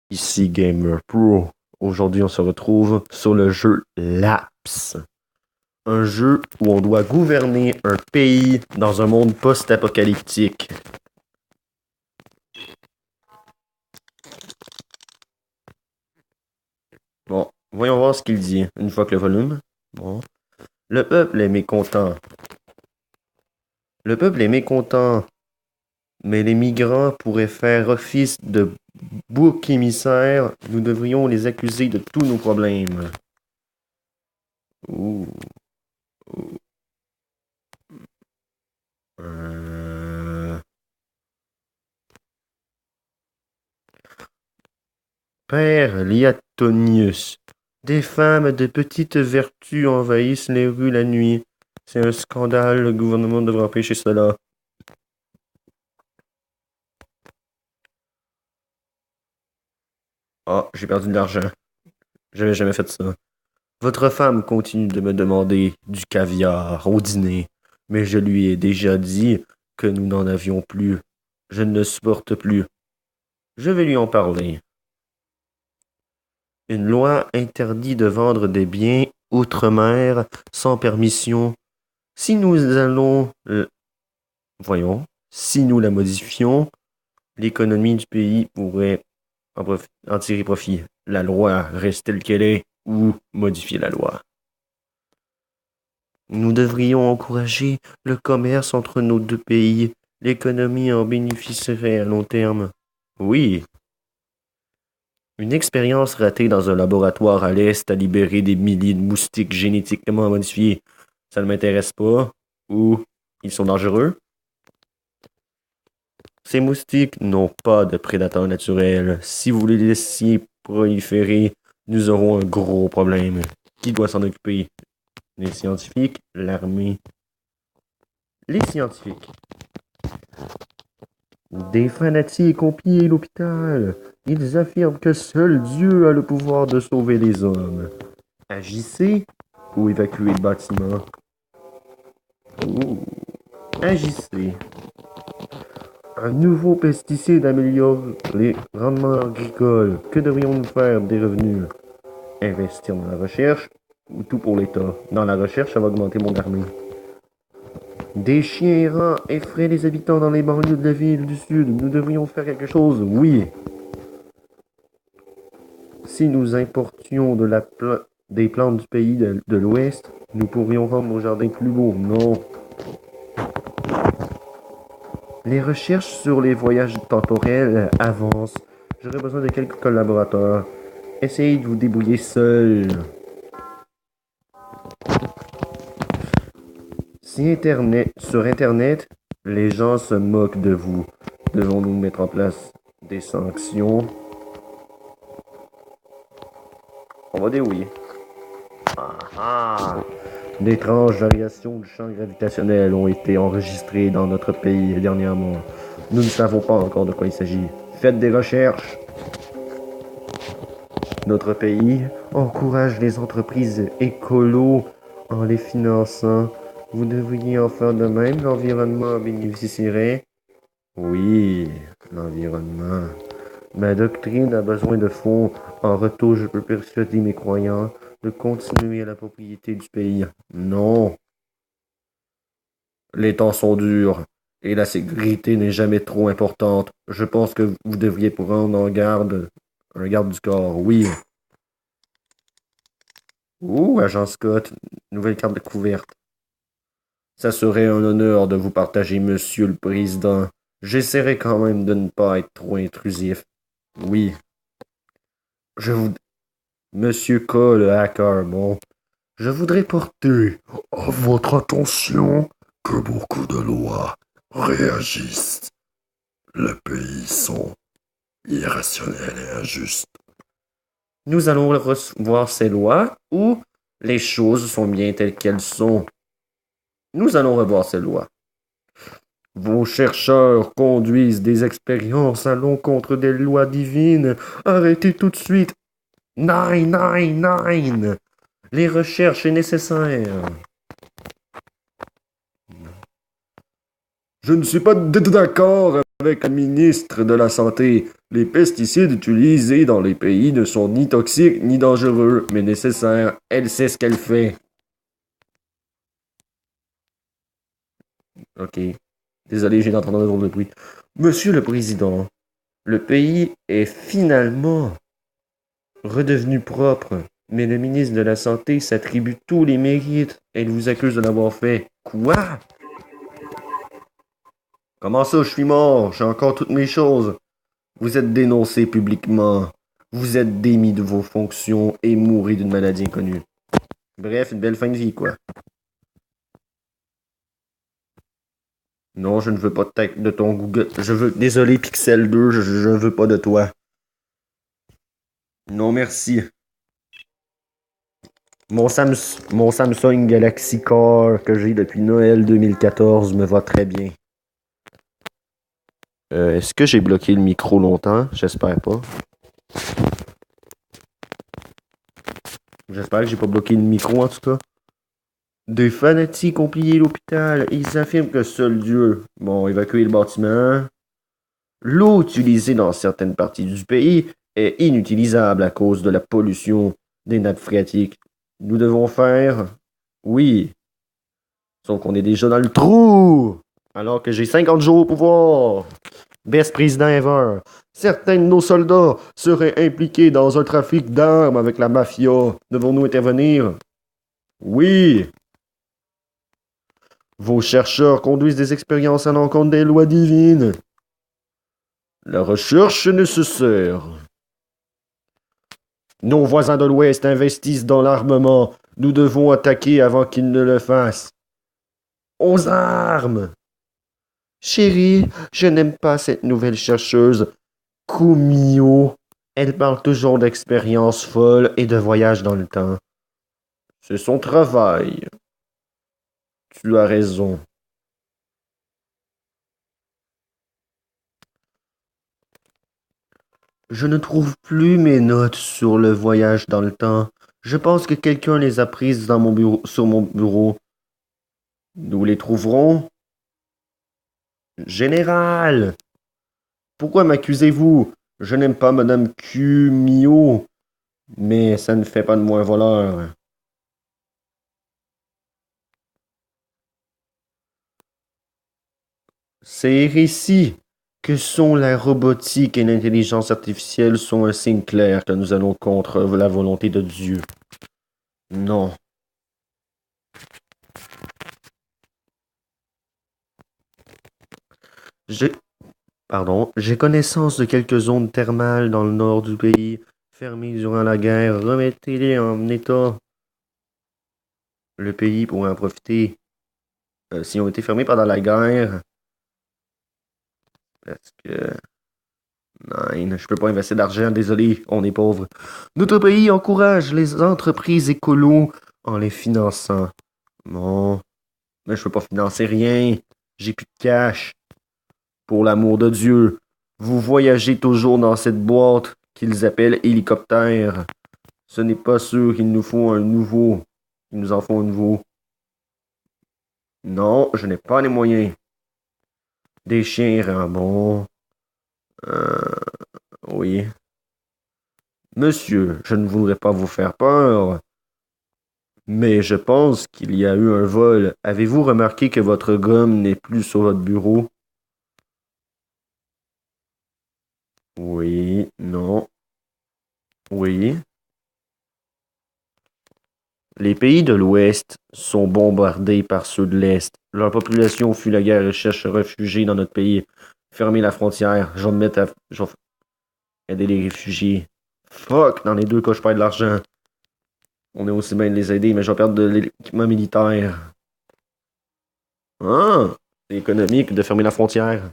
Ici Gamer Pro. Aujourd'hui, on se retrouve sur le jeu Laps. Un jeu où on doit gouverner un pays dans un monde post-apocalyptique. Bon, voyons voir ce qu'il dit. Une fois que le volume. Bon. Le peuple est mécontent. Le peuple est mécontent, mais les migrants pourraient faire office de bouc émissaire. Nous devrions les accuser de tous nos problèmes. Ouh. Ouh. Euh... Père Liatonius. Des femmes de petite vertu envahissent les rues la nuit. C'est un scandale, le gouvernement devrait empêcher cela. Ah, j'ai perdu de l'argent. J'avais jamais fait ça. Votre femme continue de me demander du caviar au dîner, mais je lui ai déjà dit que nous n'en avions plus. Je ne le supporte plus. Je vais lui en parler. Une loi interdit de vendre des biens outre-mer sans permission. Si nous allons... Voyons, si nous la modifions, l'économie du pays pourrait en tirer profit. La loi reste telle qu'elle est ou modifier la loi. Nous devrions encourager le commerce entre nos deux pays. L'économie en bénéficierait à long terme. Oui. Une expérience ratée dans un laboratoire à l'Est a libéré des milliers de moustiques génétiquement modifiés. Ça ne m'intéresse pas. Ou ils sont dangereux. Ces moustiques n'ont pas de prédateurs naturels. Si vous les laissiez proliférer, nous aurons un gros problème. Qui doit s'en occuper? Les scientifiques, l'armée. Les scientifiques. Des fanatiques ont pillé l'hôpital. Ils affirment que seul Dieu a le pouvoir de sauver les hommes. Agissez ou évacuez le bâtiment. Ouh. Agissez. Un nouveau pesticide améliore les rendements agricoles. Que devrions-nous faire des revenus? Investir dans la recherche ou tout pour l'État? Dans la recherche, ça va augmenter mon armée. Des chiens errants effraient les habitants dans les banlieues de la ville du Sud. Nous devrions faire quelque chose, oui. Si nous importions des plantes du pays de l'Ouest, nous pourrions rendre nos jardins plus beaux. Non. Les recherches sur les voyages temporels avancent. J'aurais besoin de quelques collaborateurs. Essayez de vous débrouiller seul. Sur Internet, les gens se moquent de vous. Devons-nous mettre en place des sanctions? On va dire oui. Ah. D'étranges variations du champ gravitationnel ont été enregistrées dans notre pays dernièrement. Nous ne savons pas encore de quoi il s'agit. Faites des recherches. Notre pays encourage les entreprises écolos en les finançant. Vous devriez en faire de même. L'environnement bénéficierait. Oui, l'environnement. Ma doctrine a besoin de fonds. En retour, je peux persuader mes croyants de continuer à la propriété du pays. Non. Les temps sont durs et la sécurité n'est jamais trop importante. Je pense que vous devriez prendre en garde un garde du corps. Oui. Ouh, agent Scott, nouvelle carte de couverte. Ça serait un honneur de vous partager, monsieur le président. J'essaierai quand même de ne pas être trop intrusif. Oui. Je vous... Monsieur K, le hacker, bon. Je voudrais porter à votre attention que beaucoup de lois réagissent. Les pays sont irrationnels et injustes. Nous allons recevoir ces lois où les choses sont bien telles qu'elles sont. Nous allons revoir ces lois. Vos chercheurs conduisent des expériences à l'encontre des lois divines. Arrêtez tout de suite. Nine, nine, nine. Les recherches sont nécessaires. Je ne suis pas d'accord avec le ministre de la Santé. Les pesticides utilisés dans les pays ne sont ni toxiques ni dangereux, mais nécessaires. Elle sait ce qu'elle fait. Ok. Désolé, j'ai d'entendre un drôle de bruit. Monsieur le Président, le pays est finalement redevenu propre, mais le ministre de la Santé s'attribue tous les mérites. Elle vous accuse de l'avoir fait. Quoi? Comment ça, je suis mort? J'ai encore toutes mes choses. Vous êtes dénoncé publiquement. Vous êtes démis de vos fonctions et mourrez d'une maladie inconnue. Bref, une belle fin de vie, quoi. Non, je ne veux pas de ton Google. Je veux. Désolé, Pixel 2, je ne veux pas de toi. Non, merci. Mon Samsung Galaxy Core que j'ai depuis Noël 2014 me va très bien. Est-ce que j'ai bloqué le micro longtemps? J'espère pas. J'espère que j'ai pas bloqué le micro en tout cas. Des fanatiques ont pillé l'hôpital et ils affirment que seul Dieu bon évacué le bâtiment. L'eau utilisée dans certaines parties du pays est inutilisable à cause de la pollution des nappes phréatiques. Nous devons faire... Oui. Sauf qu'on est déjà dans le trou. Alors que j'ai 50 jours au pouvoir. Best président ever. Certains de nos soldats seraient impliqués dans un trafic d'armes avec la mafia. Devons-nous intervenir? Oui. Vos chercheurs conduisent des expériences à l'encontre des lois divines. La recherche est nécessaire. Nos voisins de l'Ouest investissent dans l'armement. Nous devons attaquer avant qu'ils ne le fassent. Aux armes! Chérie, je n'aime pas cette nouvelle chercheuse. Kumio. Elle parle toujours d'expériences folles et de voyages dans le temps. C'est son travail. Tu as raison. Je ne trouve plus mes notes sur le voyage dans le temps. Je pense que quelqu'un les a prises dans mon bureau, sur mon bureau. Nous les trouverons. Général! Pourquoi m'accusez-vous? Je n'aime pas Madame Kumio, mais ça ne fait pas de moi un voleur. Ces récits que sont la robotique et l'intelligence artificielle sont un signe clair que nous allons contre la volonté de Dieu. Non. J'ai j'ai connaissance de quelques zones thermales dans le nord du pays, fermées durant la guerre. Remettez-les en état. Le pays pourrait en profiter. S'ils ont été fermés pendant la guerre, parce que... Non, je peux pas investir d'argent, désolé, on est pauvre. Notre pays encourage les entreprises écolos en les finançant. Bon, mais je peux pas financer rien. J'ai plus de cash. Pour l'amour de Dieu, vous voyagez toujours dans cette boîte qu'ils appellent hélicoptère. Ce n'est pas sûr qu'il nous faut un nouveau. Ils nous en font un nouveau. Non, je n'ai pas les moyens. Des chiens errants, bon. Oui. Monsieur, je ne voudrais pas vous faire peur, mais je pense qu'il y a eu un vol. Avez-vous remarqué que votre gomme n'est plus sur votre bureau? Oui, non. Oui. Les pays de l'Ouest sont bombardés par ceux de l'Est. Leur population fuit la guerre et cherche à réfugier dans notre pays. Fermez la frontière. Je vais me mettre à... Je vais aider les réfugiés. Fuck, dans les deux cas, je perds de l'argent. On est aussi bien de les aider, mais je vais perdre de l'équipement militaire. Ah, c'est économique de fermer la frontière.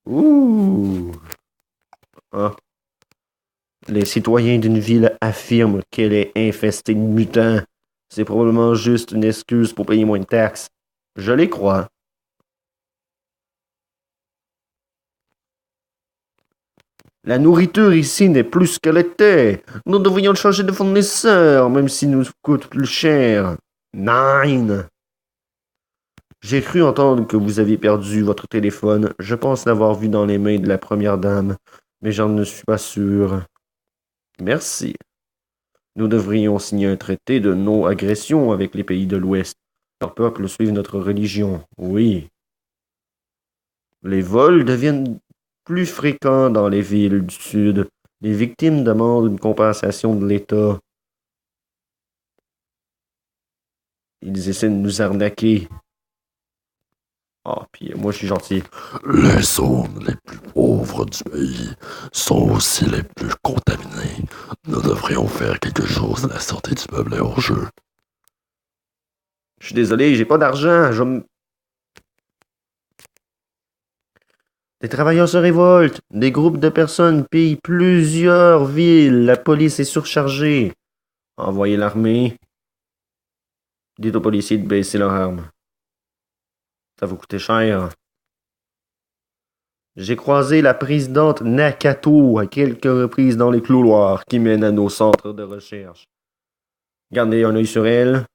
Ouh. Ah. Les citoyens d'une ville affirment qu'elle est infestée de mutants. C'est probablement juste une excuse pour payer moins de taxes. Je les crois. La nourriture ici n'est plus ce qu'elle était. Nous devrions changer de fournisseur, même s'il nous coûte plus cher. Nine. J'ai cru entendre que vous aviez perdu votre téléphone. Je pense l'avoir vu dans les mains de la première dame, mais j'en ne suis pas sûr. Merci. Nous devrions signer un traité de non-agression avec les pays de l'Ouest. Leurs peuples suivent notre religion. Oui. Les vols deviennent plus fréquents dans les villes du Sud. Les victimes demandent une compensation de l'État. Ils essaient de nous arnaquer. Ah, puis moi je suis gentil. Les zones les plus pauvres du pays sont aussi les plus contaminées. Nous devrions faire quelque chose à la sortie du meublé hors jeu. Je suis désolé, j'ai pas d'argent. Des travailleurs se révoltent. Des groupes de personnes pillent plusieurs villes. La police est surchargée. Envoyez l'armée. Dites aux policiers de baisser leurs armes. Ça va coûter cher. J'ai croisé la présidente Nakato à quelques reprises dans les couloirs qui mènent à nos centres de recherche. Gardez un œil sur elle.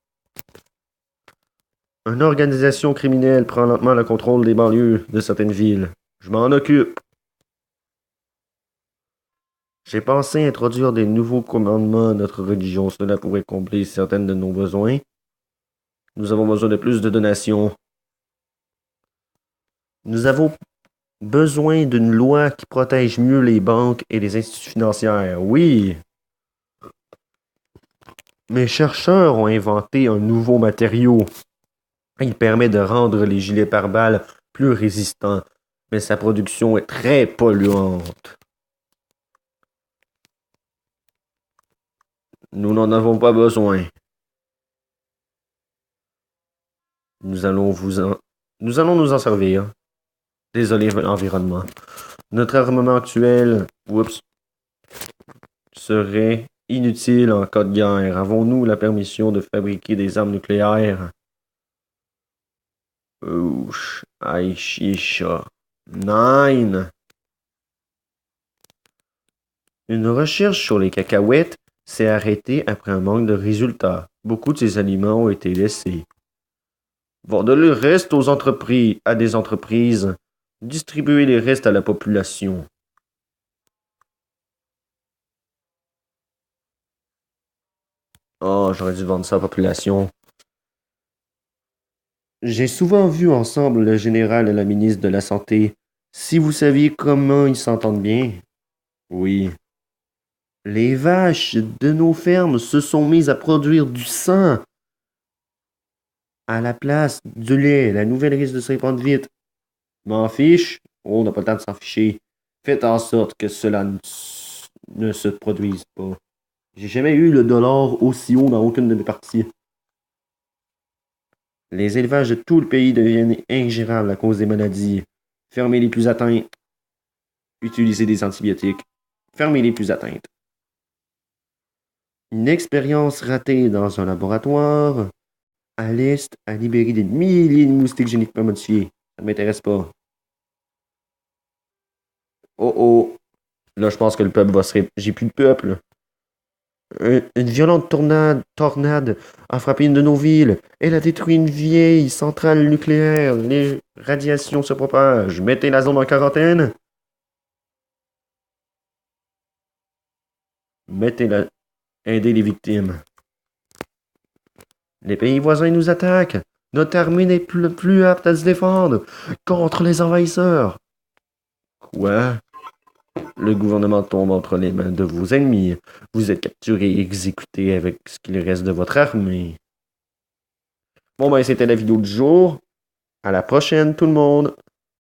Une organisation criminelle prend lentement le contrôle des banlieues de certaines villes. Je m'en occupe. J'ai pensé introduire des nouveaux commandements à notre religion. Cela pourrait combler certaines de nos besoins. Nous avons besoin de plus de donations. Nous avons besoin d'une loi qui protège mieux les banques et les instituts financiers. Oui. Mes chercheurs ont inventé un nouveau matériau. Il permet de rendre les gilets pare-balles plus résistants, mais sa production est très polluante. Nous n'en avons pas besoin. Nous allons nous en servir. Désolé l'environnement. Notre armement actuel, serait inutile en cas de guerre. Avons-nous la permission de fabriquer des armes nucléaires? Ouch, Aishisha. Nine. Une recherche sur les cacahuètes s'est arrêtée après un manque de résultats. Beaucoup de ces aliments ont été laissés. Vendre le reste à des entreprises. Distribuer les restes à la population. Oh, j'aurais dû vendre ça à la population. J'ai souvent vu ensemble le général et la ministre de la Santé. Si vous saviez comment ils s'entendent bien. Oui. Les vaches de nos fermes se sont mises à produire du sang. À la place du lait, la nouvelle risque de se répandre vite. M'en fiche? Oh, on n'a pas le temps de s'en ficher. Faites en sorte que cela ne se produise pas. J'ai jamais eu le dollar aussi haut dans aucune de mes parties. Les élevages de tout le pays deviennent ingérables à cause des maladies. Fermez les plus atteintes. Utilisez des antibiotiques. Fermez les plus atteintes. Une expérience ratée dans un laboratoire à l'Est a libéré des milliers de moustiques génétiquement modifiés. Ça ne m'intéresse pas. Oh oh. Là, je pense que le peuple va se J'ai plus de peuple. Une violente tornade a frappé une de nos villes. Elle a détruit une vieille centrale nucléaire. Les radiations se propagent. Mettez la zone en quarantaine. Aidez les victimes. Les pays voisins nous attaquent. Notre armée n'est plus apte à se défendre contre les envahisseurs. Quoi? Le gouvernement tombe entre les mains de vos ennemis. Vous êtes capturé et exécuté avec ce qu'il reste de votre armée. Bon ben, c'était la vidéo du jour. À la prochaine tout le monde.